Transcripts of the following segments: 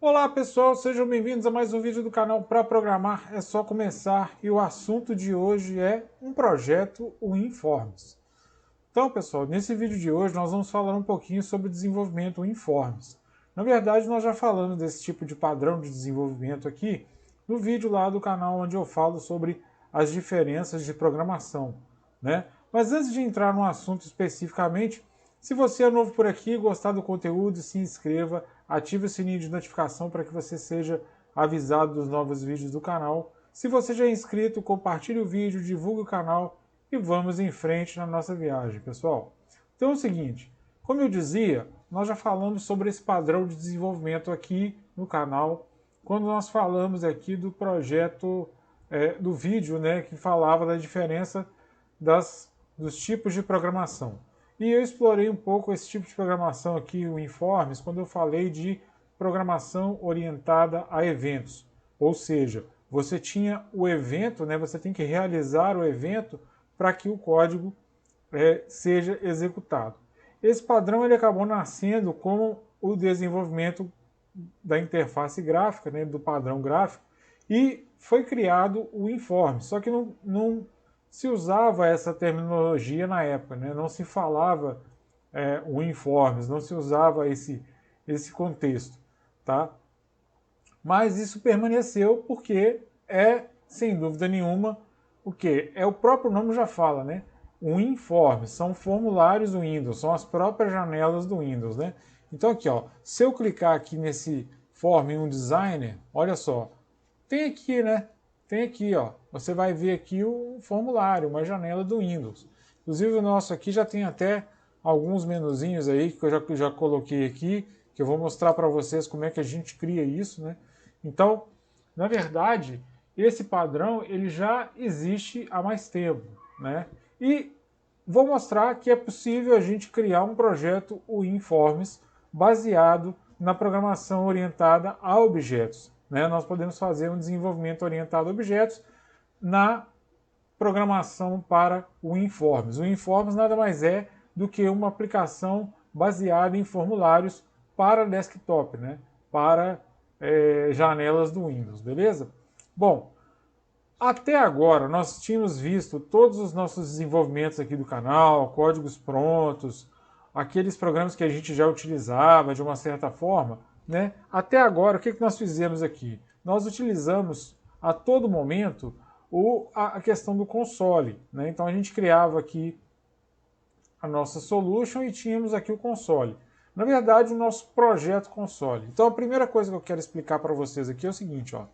Olá pessoal, sejam bem-vindos a mais um vídeo do canal Para Programar é só começar, e o assunto de hoje é um projeto WinForms. Então pessoal, nesse vídeo de hoje nós vamos falar um pouquinho sobre desenvolvimento WinForms. Na verdade nós já falamos desse tipo de padrão de desenvolvimento aqui no vídeo lá do canal onde eu falo sobre as diferenças de programação, né? Mas antes de entrar no assunto especificamente, se você é novo por aqui, gostar do conteúdo, se inscreva, ative o sininho de notificação para que você seja avisado dos novos vídeos do canal. Se você já é inscrito, compartilhe o vídeo, divulgue o canal e vamos em frente na nossa viagem, pessoal. Então é o seguinte, como eu dizia, nós já falamos sobre esse padrão de desenvolvimento aqui no canal, quando nós falamos aqui do projeto, do vídeo, né, que falava da diferença dos tipos de programação. E eu explorei um pouco esse tipo de programação aqui, o Informes, quando eu falei de programação orientada a eventos. Ou seja, você tinha o evento, né, você tem que realizar o evento para que o código seja executado. Esse padrão ele acabou nascendo com o desenvolvimento da interface gráfica, né, do padrão gráfico, e foi criado o Informe. Só que não se usava essa terminologia na época, né? Não se falava o Informes, não se usava esse contexto, tá? Mas isso permaneceu porque sem dúvida nenhuma, o que? O próprio nome já fala, né? O Informes, são formulários do Windows, são as próprias janelas do Windows, né? Então aqui, ó, se eu clicar aqui nesse Form 1 Designer, olha só, tem aqui, né? Tem aqui, ó. Você vai ver aqui o formulário, uma janela do Windows. Inclusive o nosso aqui já tem até alguns menuzinhos aí que eu já coloquei aqui, que eu vou mostrar para vocês como é que a gente cria isso, né? Então, na verdade, esse padrão ele já existe há mais tempo, né? E vou mostrar que é possível a gente criar um projeto WinForms baseado na programação orientada a objetos, né? Nós podemos fazer um desenvolvimento orientado a objetos na programação para o WinForms. O WinForms nada mais é do que uma aplicação baseada em formulários para desktop, né? Para janelas do Windows, beleza? Bom, até agora nós tínhamos visto todos os nossos desenvolvimentos aqui do canal, códigos prontos, aqueles programas que a gente já utilizava de uma certa forma, né? Até agora, o que nós fizemos aqui? Nós utilizamos a todo momento a questão do console, né? Então a gente criava aqui a nossa solution e tínhamos aqui o console. Na verdade, o nosso projeto console. Então a primeira coisa que eu quero explicar para vocês aqui é o seguinte, ó.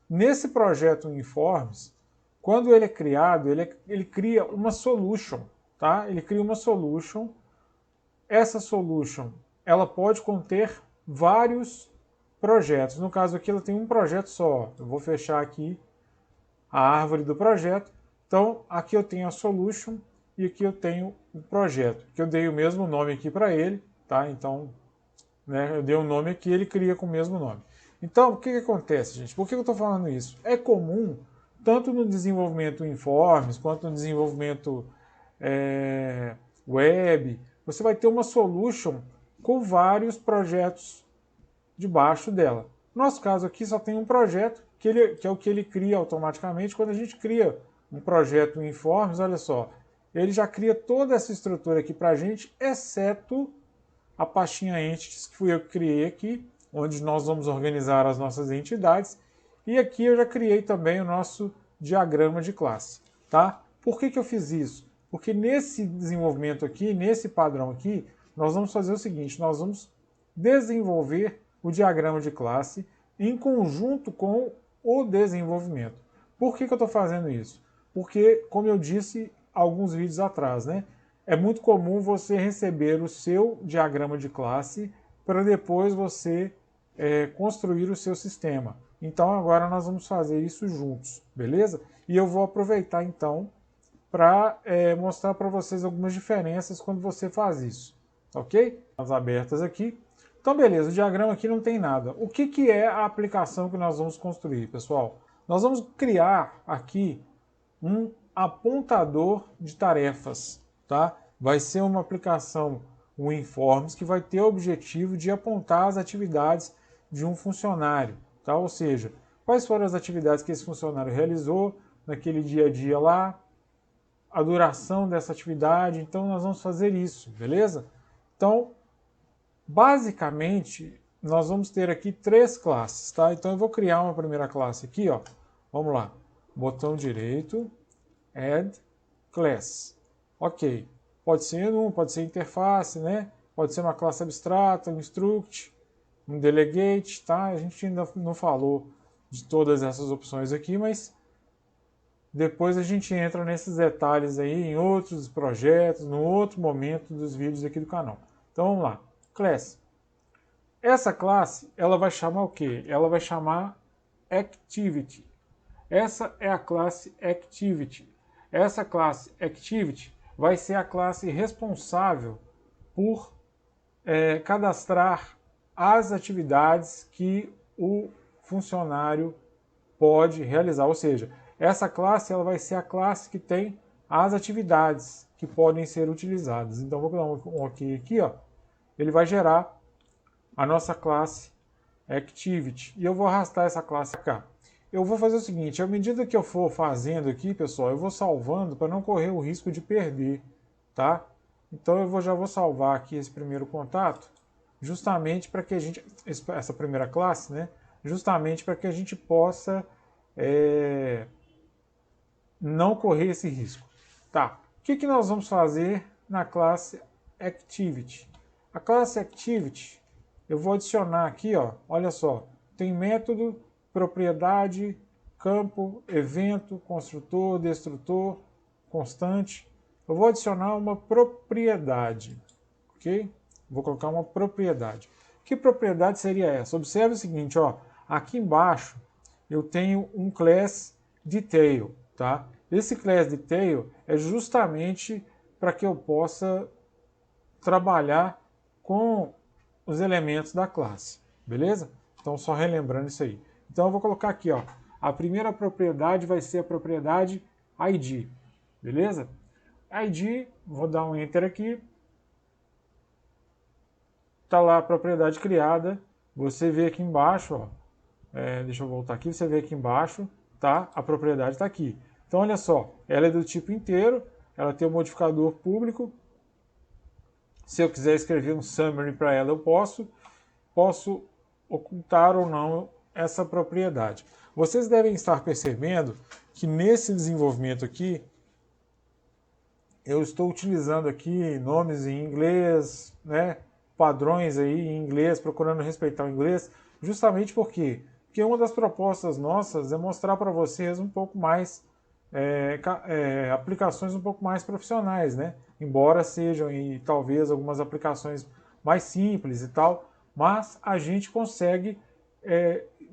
Nesse projeto Uniformes, quando ele é criado, ele cria uma solution, tá? Ele cria uma solution. Essa solution, ela pode conter vários projetos. No caso aqui, ela tem um projeto só. Eu vou fechar aqui a árvore do projeto. Então, aqui eu tenho a solution e aqui eu tenho o projeto, que eu dei o mesmo nome aqui para ele, tá? Então, né, eu dei um nome aqui, ele cria com o mesmo nome. Então, o que acontece, gente? Por que eu estou falando isso? É comum, tanto no desenvolvimento Informes, quanto no desenvolvimento web, você vai ter uma solution com vários projetos debaixo dela. No nosso caso aqui só tem um projeto, que é o que ele cria automaticamente. Quando a gente cria um projeto Informes, olha só, ele já cria toda essa estrutura aqui para a gente, exceto a pastinha Entities, que fui eu que criei aqui, onde nós vamos organizar as nossas entidades. E aqui eu já criei também o nosso diagrama de classe. Tá? Por que eu fiz isso? Porque nesse desenvolvimento aqui, nesse padrão aqui, nós vamos fazer o seguinte, nós vamos desenvolver o diagrama de classe em conjunto com o desenvolvimento. Por que eu estou fazendo isso? Porque, como eu disse alguns vídeos atrás, né? É muito comum você receber o seu diagrama de classe para depois você construir o seu sistema. Então agora nós vamos fazer isso juntos, beleza? E eu vou aproveitar então para mostrar para vocês algumas diferenças quando você faz isso, ok? As abertas aqui. Então beleza, o diagrama aqui não tem nada. O que é a aplicação que nós vamos construir, pessoal? Nós vamos criar aqui um apontador de tarefas, tá? Vai ser uma aplicação WinForms que vai ter o objetivo de apontar as atividades de um funcionário, tá? Ou seja, quais foram as atividades que esse funcionário realizou naquele dia a dia lá, a duração dessa atividade. Então nós vamos fazer isso, beleza? Então, basicamente, nós vamos ter aqui 3 classes, tá? Então eu vou criar uma primeira classe aqui, ó. Vamos lá. Botão direito, Add Class. Ok. Pode ser pode ser interface, né? Pode ser uma classe abstrata, um struct, um delegate, tá? A gente ainda não falou de todas essas opções aqui, mas depois a gente entra nesses detalhes aí em outros projetos, no outro momento dos vídeos aqui do canal. Então vamos lá. Class. Essa classe, ela vai chamar o quê? Ela vai chamar Activity. Essa é a classe Activity. Essa classe Activity vai ser a classe responsável por cadastrar as atividades que o funcionário pode realizar. Ou seja, essa classe ela vai ser a classe que tem as atividades que podem ser utilizadas. Então, vou dar um OK aqui, ó. Ele vai gerar a nossa classe Activity. E eu vou arrastar essa classe para cá. Eu vou fazer o seguinte, à medida que eu for fazendo aqui, pessoal, eu vou salvando para não correr o risco de perder, tá? Então já vou salvar aqui esse primeiro contato, justamente para que a gente, essa primeira classe, né? Justamente para que a gente possa não correr esse risco. Tá, o que nós vamos fazer na classe Activity? A classe Activity, eu vou adicionar aqui, ó, olha só, tem método, propriedade, campo, evento, construtor, destrutor, constante. Eu vou adicionar uma propriedade, ok? Vou colocar uma propriedade. Que propriedade seria essa? Observe o seguinte, ó, aqui embaixo eu tenho um class detail, tá? Esse class detail é justamente para que eu possa trabalhar com os elementos da classe, beleza? Então, só relembrando isso aí. Então, eu vou colocar aqui, ó, a primeira propriedade vai ser a propriedade ID, beleza? ID, vou dar um Enter aqui. Tá lá a propriedade criada. Você vê aqui embaixo, ó, deixa eu voltar aqui, você vê aqui embaixo, tá? A propriedade está aqui. Então, olha só, ela é do tipo inteiro, ela tem um modificador público. Se eu quiser escrever um summary para ela, eu posso ocultar ou não essa propriedade. Vocês devem estar percebendo que nesse desenvolvimento aqui, eu estou utilizando aqui nomes em inglês, né, padrões aí em inglês, procurando respeitar o inglês, justamente porque uma das propostas nossas é mostrar para vocês um pouco mais, aplicações um pouco mais profissionais, né? Embora sejam e talvez algumas aplicações mais simples e tal, mas a gente consegue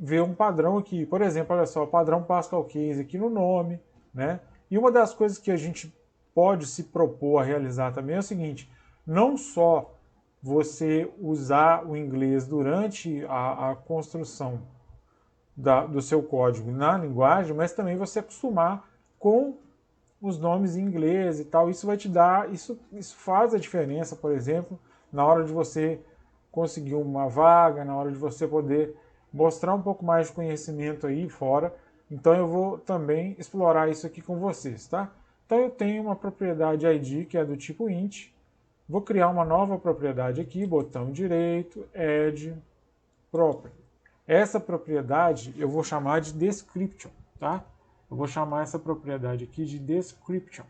ver um padrão aqui. Por exemplo, olha só, o padrão Pascal Case aqui no nome, né? E uma das coisas que a gente pode se propor a realizar também é o seguinte, não só você usar o inglês durante a construção do seu código na linguagem, mas também você acostumar com os nomes em inglês e tal. Isso vai te dar, isso faz a diferença, por exemplo, na hora de você conseguir uma vaga, na hora de você poder mostrar um pouco mais de conhecimento aí fora. Então eu vou também explorar isso aqui com vocês, tá? Então eu tenho uma propriedade ID que é do tipo int. Vou criar uma nova propriedade aqui, botão direito, add property. Essa propriedade eu vou chamar de description, tá? Eu vou chamar essa propriedade aqui de description.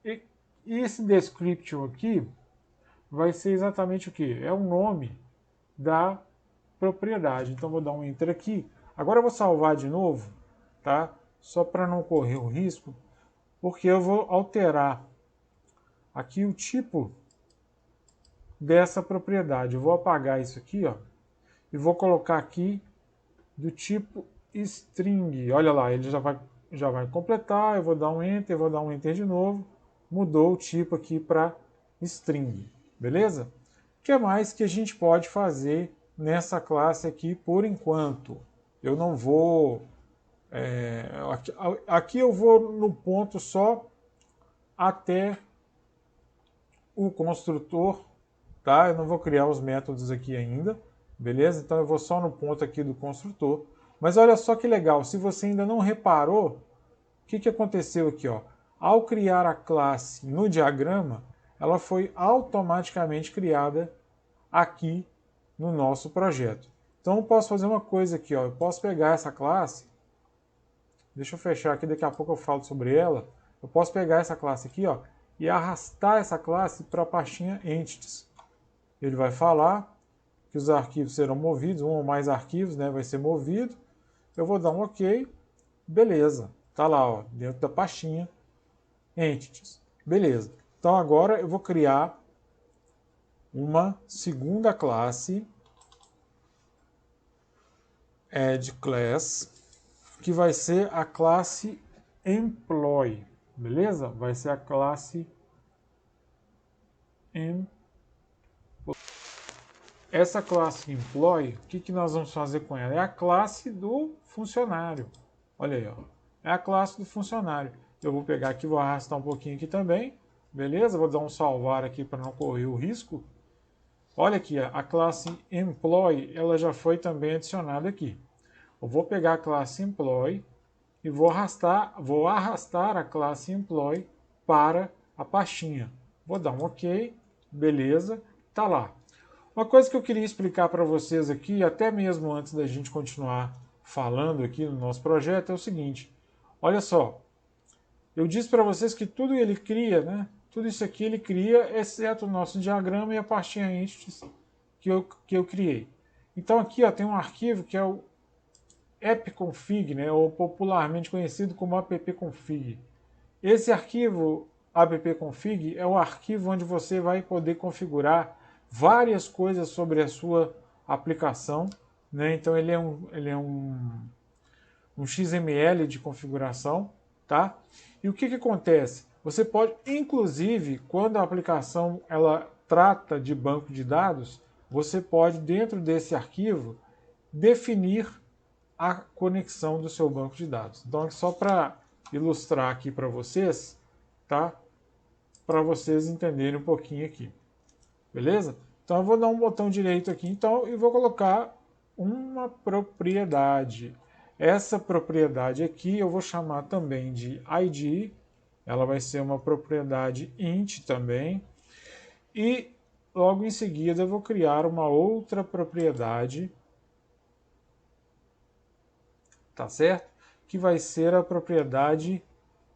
E esse description aqui vai ser exatamente o que? É o nome da propriedade. Então vou dar um enter aqui. Agora eu vou salvar de novo, tá? Só para não correr o risco, porque eu vou alterar aqui o tipo dessa propriedade. Eu vou apagar isso aqui, ó, e vou colocar aqui do tipo string. Olha lá, ele já vai completar. Eu vou dar um enter, vou dar um enter de novo. Mudou o tipo aqui para string, beleza? O que mais que a gente pode fazer nessa classe aqui por enquanto? Eu não vou... aqui eu vou no ponto só até o construtor, tá? Eu não vou criar os métodos aqui ainda, beleza? Então eu vou só no ponto aqui do construtor. Mas olha só que legal, se você ainda não reparou, o que aconteceu aqui? Ó? Ao criar a classe no diagrama, ela foi automaticamente criada aqui no nosso projeto. Então eu posso fazer uma coisa aqui, ó. Eu posso pegar essa classe, deixa eu fechar aqui, daqui a pouco eu falo sobre ela. Eu posso pegar essa classe aqui, ó, e arrastar essa classe para a pastinha Entities. Ele vai falar que os arquivos serão movidos, um ou mais arquivos, né, vai ser movido. Eu vou dar um OK, beleza. Tá lá, ó, dentro da pastinha Entities. Beleza. Então agora eu vou criar uma segunda classe Add Class, que vai ser a classe Employee, beleza? Vai ser a classe Employee. Essa classe Employee, o que nós vamos fazer com ela? É a classe do funcionário. Olha aí, ó. É a classe do funcionário. Eu vou pegar aqui, vou arrastar um pouquinho aqui também, beleza? Vou dar um salvar aqui para não correr o risco. Olha aqui, a classe Employee, ela já foi também adicionada aqui. Eu vou pegar a classe Employee e vou arrastar a classe Employee para a pastinha. Vou dar um OK, beleza, tá lá. Uma coisa que eu queria explicar para vocês aqui, até mesmo antes da gente continuar falando aqui no nosso projeto, é o seguinte. Olha só, eu disse para vocês que tudo ele cria, né? Tudo isso aqui ele cria, exceto o nosso diagrama e a pastinha entities que eu criei. Então aqui ó, tem um arquivo que é o appconfig, né, ou popularmente conhecido como appconfig. Esse arquivo appconfig é o arquivo onde você vai poder configurar várias coisas sobre a sua aplicação, né? Então ele é um XML de configuração, tá? E o que acontece? Você pode, inclusive, quando a aplicação ela trata de banco de dados, você pode, dentro desse arquivo, definir a conexão do seu banco de dados. Então, só para ilustrar aqui para vocês, tá? Para vocês entenderem um pouquinho aqui. Beleza? Então, eu vou dar um botão direito aqui, então, e vou colocar uma propriedade. Essa propriedade aqui eu vou chamar também de ID. Ela vai ser uma propriedade int também. E logo em seguida eu vou criar uma outra propriedade, tá certo? Que vai ser a propriedade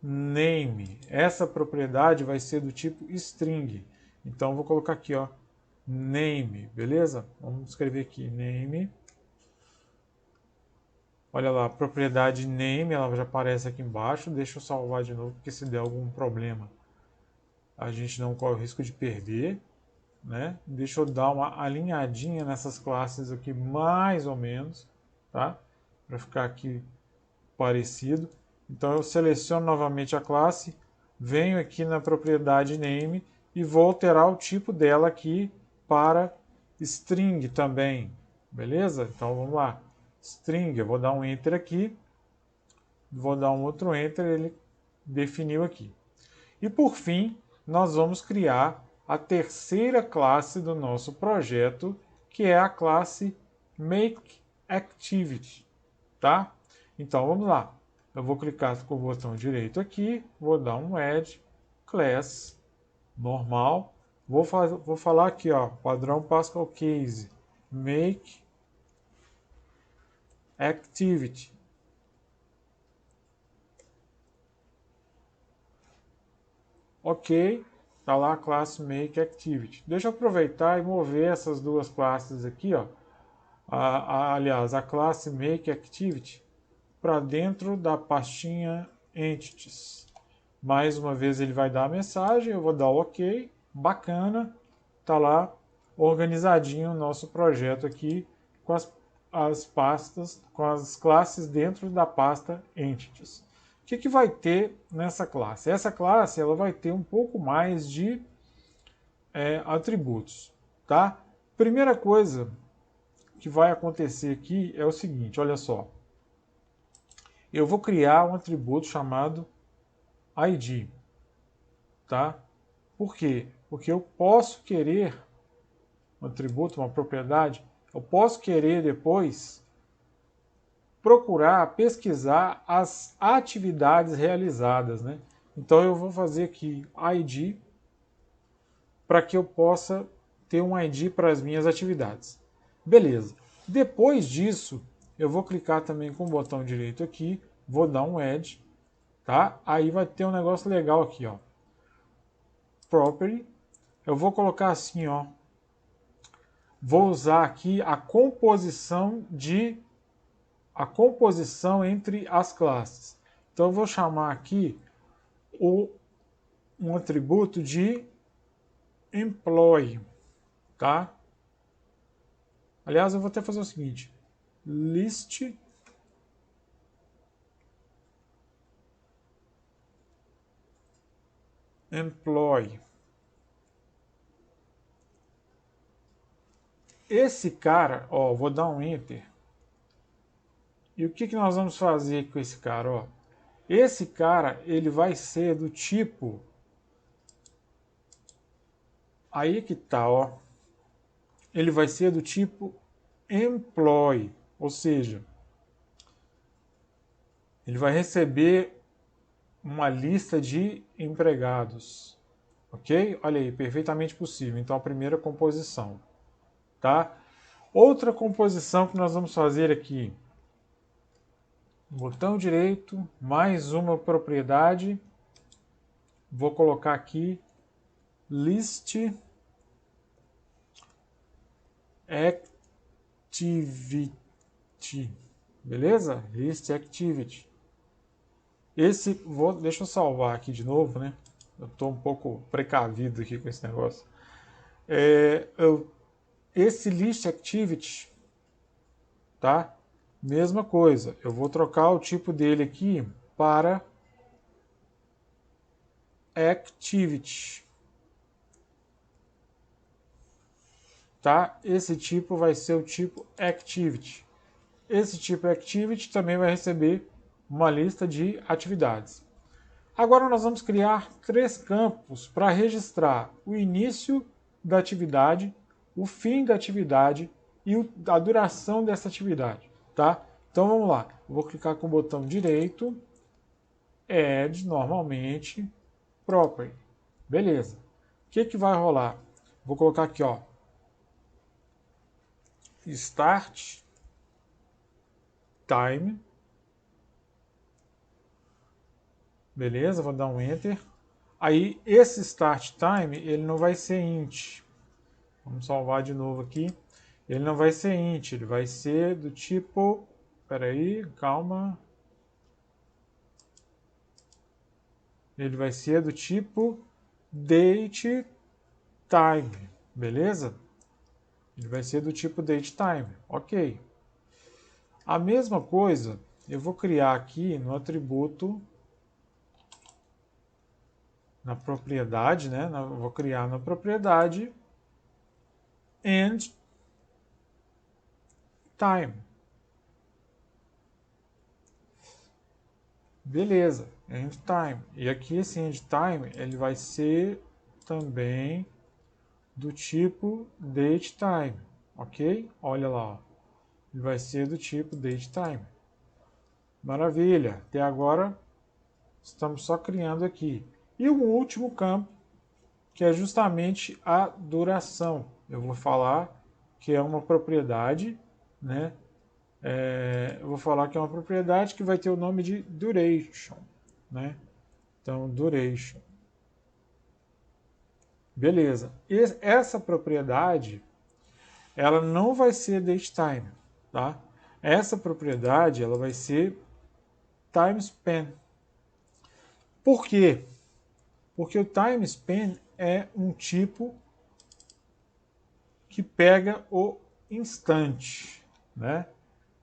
name. Essa propriedade vai ser do tipo string. Então eu vou colocar aqui, ó, name, beleza? Vamos escrever aqui name. Olha lá, a propriedade name, ela já aparece aqui embaixo. Deixa eu salvar de novo, porque se der algum problema, a gente não corre o risco de perder, né? Deixa eu dar uma alinhadinha nessas classes aqui, mais ou menos, tá? Para ficar aqui parecido. Então eu seleciono novamente a classe, venho aqui na propriedade name e vou alterar o tipo dela aqui para string também, beleza? Então vamos lá, string, eu vou dar um enter aqui, vou dar um outro enter, ele definiu aqui. E por fim, nós vamos criar a terceira classe do nosso projeto, que é a classe makeActivity, tá? Então vamos lá. Eu vou clicar com o botão direito aqui, vou dar um add class normal. Vou falar aqui, ó, padrão Pascal Case make activity. Ok, tá lá a classe make activity. Deixa eu aproveitar e mover essas duas classes aqui, ó. Aliás, a classe make activity para dentro da pastinha entities. Mais uma vez ele vai dar a mensagem, eu vou dar OK, bacana, tá lá organizadinho o nosso projeto aqui com as pastas, com as classes dentro da pasta entities. O que vai ter nessa classe? Essa classe ela vai ter um pouco mais de atributos, tá? Primeira coisa que vai acontecer aqui é o seguinte, olha só. Eu vou criar um atributo chamado ID, tá? Por quê? Porque eu posso querer um atributo, uma propriedade, eu posso querer depois procurar, pesquisar as atividades realizadas, né? Então eu vou fazer aqui ID para que eu possa ter um ID para as minhas atividades. Beleza. Depois disso, eu vou clicar também com o botão direito aqui, vou dar um Add, tá? Aí vai ter um negócio legal aqui, ó. Property. Eu vou colocar assim, ó. Vou usar aqui a composição entre as classes. Então eu vou chamar aqui um atributo de employee, tá? Aliás, eu vou até fazer o seguinte: list employee. Esse cara, ó, vou dar um enter. E o que nós vamos fazer com esse cara, ó? Esse cara, ele vai ser do tipo, aí que tá, ó. Ele vai ser do tipo employee, ou seja, ele vai receber uma lista de empregados, ok? Olha aí, perfeitamente possível. Então a primeira composição, tá? Outra composição que nós vamos fazer aqui, botão direito, mais uma propriedade, vou colocar aqui list activity, beleza? List activity. Deixa eu salvar aqui de novo, né? Eu estou um pouco precavido aqui com esse negócio. Esse list activity, tá? Mesma coisa. Eu vou trocar o tipo dele aqui para activity, tá? Esse tipo vai ser o tipo activity. Esse tipo activity também vai receber uma lista de atividades. Agora nós vamos criar 3 campos para registrar o início da atividade, o fim da atividade e a duração dessa atividade, tá? Então vamos lá. Eu vou clicar com o botão direito, Add normalmente, Property. Beleza. O que vai rolar? Vou colocar aqui, ó, Start Time. Beleza, vou dar um Enter. Aí esse Start Time, ele não vai ser int. Vamos salvar de novo aqui. Ele não vai ser int, ele vai ser do tipo... Espera aí, calma. Ele vai ser do tipo date time, beleza? Ele vai ser do tipo date time, ok. A mesma coisa eu vou criar aqui no atributo, na propriedade, né? Vou criar na propriedade end time. Beleza, end time. E aqui esse end time ele vai ser também do tipo datetime, ok? Olha lá, ele vai ser do tipo datetime. Maravilha, até agora estamos só criando aqui. E o último campo, que é justamente a duração. Eu vou falar que é uma propriedade, né? Eu vou falar que é uma propriedade que vai ter o nome de duration, né? Então, duration. Beleza. Essa propriedade, ela não vai ser datetime, tá? Essa propriedade, ela vai ser timespan. Por quê? Porque o timespan é um tipo que pega o instante, né?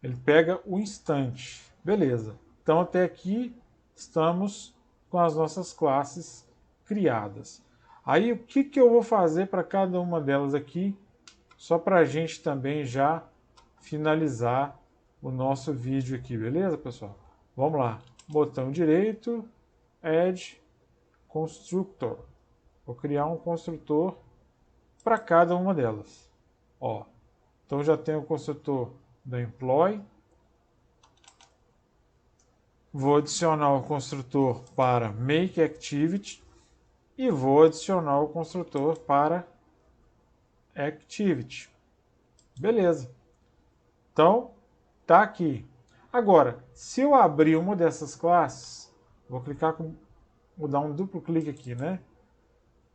Ele pega o instante. Beleza. Então, até aqui estamos com as nossas classes criadas. Aí, o que eu vou fazer para cada uma delas aqui, só para a gente também já finalizar o nosso vídeo aqui, beleza, pessoal? Vamos lá. Botão direito, Add Constructor. Vou criar um construtor para cada uma delas. Ó. Então já tenho o construtor da employee. Vou adicionar o construtor para makeActivity e vou adicionar o construtor para activity. Beleza. Então, tá aqui. Agora, se eu abrir uma dessas classes, vou dar um duplo clique aqui, né?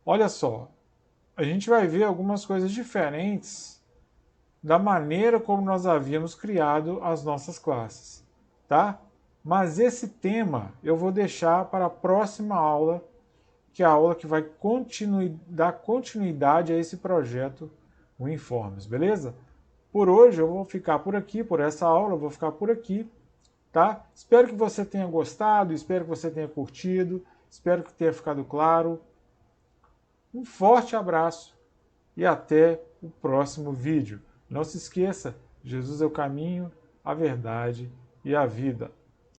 Olha só, a gente vai ver algumas coisas diferentes da maneira como nós havíamos criado as nossas classes, tá? Mas esse tema eu vou deixar para a próxima aula, que é a aula que vai dar continuidade a esse projeto WinForms, beleza? Por hoje eu vou ficar por aqui, por essa aula eu vou ficar por aqui, tá? Espero que você tenha gostado, espero que você tenha curtido, espero que tenha ficado claro. Um forte abraço e até o próximo vídeo. Não se esqueça, Jesus é o caminho, a verdade e a vida.